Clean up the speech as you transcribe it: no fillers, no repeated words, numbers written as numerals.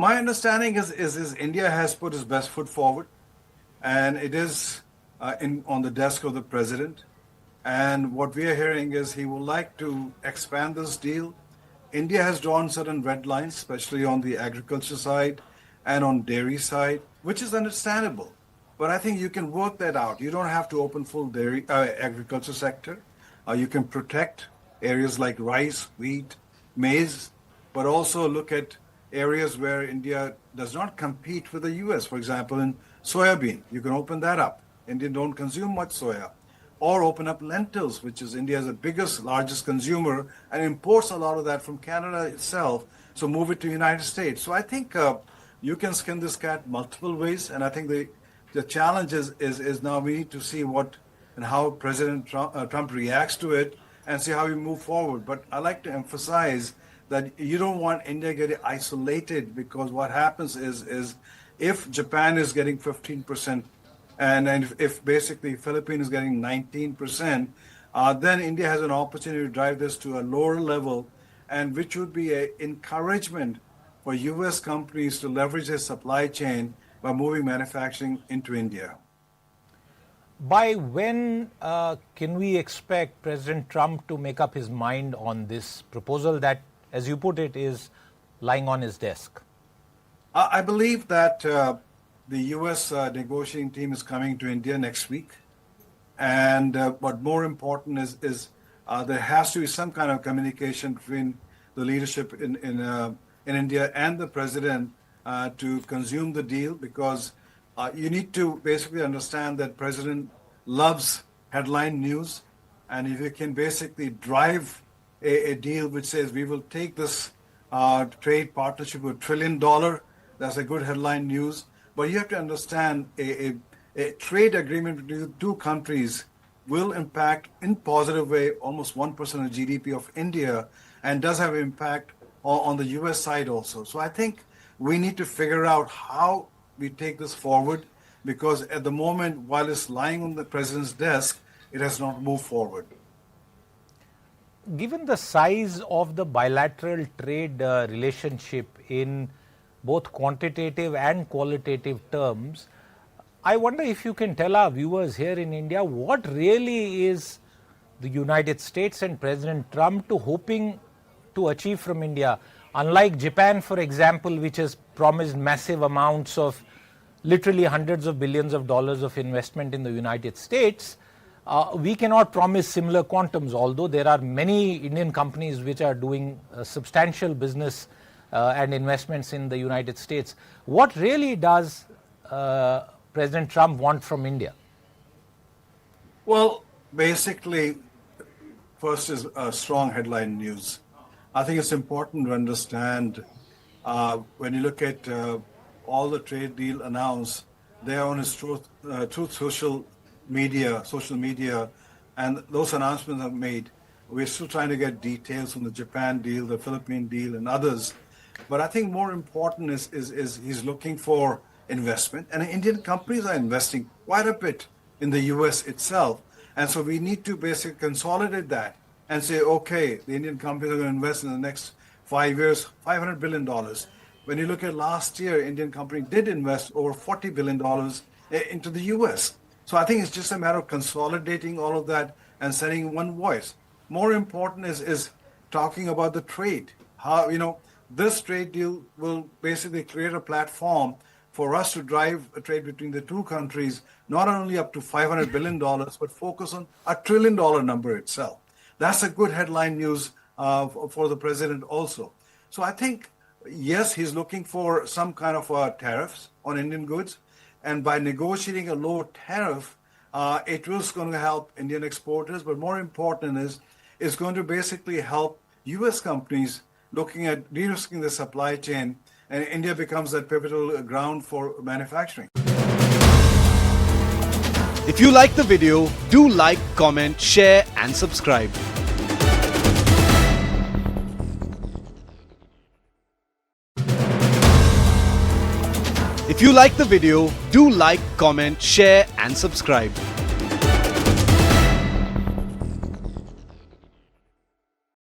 My understanding is India has put its best foot forward, and it is on the desk of the president. And what we are hearing is he would like to expand this deal. India has drawn certain red lines, especially on the agriculture side and on dairy side, which is understandable. But I think you can work that out. You don't have to open full dairy agriculture sector. You can protect areas like rice, wheat, maize, but also look at areas where India does not compete with the US. For example, in soybean, you can open that up. India don't consume much soya. Or open up lentils, which is India's biggest, largest consumer, and imports a lot of that from Canada itself. So move it to the United States. So I think you can skin this cat multiple ways, and I think the challenge is now we need to see what and how President Trump reacts to it and see how we move forward. But I like to emphasize that you don't want India getting isolated, because what happens is if Japan is getting 15%, and if basically Philippines is getting 19%, then India has an opportunity to drive this to a lower level, and which would be an encouragement for U.S. companies to leverage their supply chain by moving manufacturing into India. By when can we expect President Trump to make up his mind on this proposal that, as you put it, is lying on his desk? I believe that the U.S. Negotiating team is coming to India next week. And what more important is there has to be some kind of communication between the leadership in India and the president to consume the deal, because you need to basically understand that president loves headline news. And if you can basically drive a deal which says we will take this trade partnership with $1 trillion, that's a good headline news. But you have to understand a trade agreement between two countries will impact in positive way almost 1% of GDP of India, and does have impact on the US side also. So I think we need to figure out how we take this forward, because at the moment, while it's lying on the president's desk, it has not moved forward. Given the size of the bilateral trade relationship in both quantitative and qualitative terms, I wonder if you can tell our viewers here in India what really is the United States and President Trump hoping to achieve from India. Unlike Japan, for example, which has promised massive amounts of literally hundreds of billions of dollars of investment in the United States, we cannot promise similar quantums, although there are many Indian companies which are doing substantial business and investments in the United States. What really does President Trump want from India? Well, basically, first is strong headline news. I think it's important to understand when you look at all the trade deal announced, they are on his truth social media, and those announcements are made. We're still trying to get details from the Japan deal, the Philippine deal, and others. But I think more important is he's looking for investment, and Indian companies are investing quite a bit in the US itself. And so we need to basically consolidate that and say, okay, the Indian companies are going to invest in the next 5 years, $500 billion. When you look at last year, Indian company did invest over $40 billion into the US. So I think it's just a matter of consolidating all of that and sending one voice. More important is talking about the trade. How, this trade deal will basically create a platform for us to drive a trade between the two countries, not only up to $500 billion, but focus on a $1 trillion number itself. That's a good headline news for the president also. So I think, yes, he's looking for some kind of tariffs on Indian goods. And by negotiating a low tariff, it was going to help Indian exporters. But more important is, it's going to basically help U.S. companies looking at de-risking the supply chain, and India becomes that pivotal ground for manufacturing. If you like the video, do like, comment, share and subscribe. If you like the video, do like, comment, share and subscribe.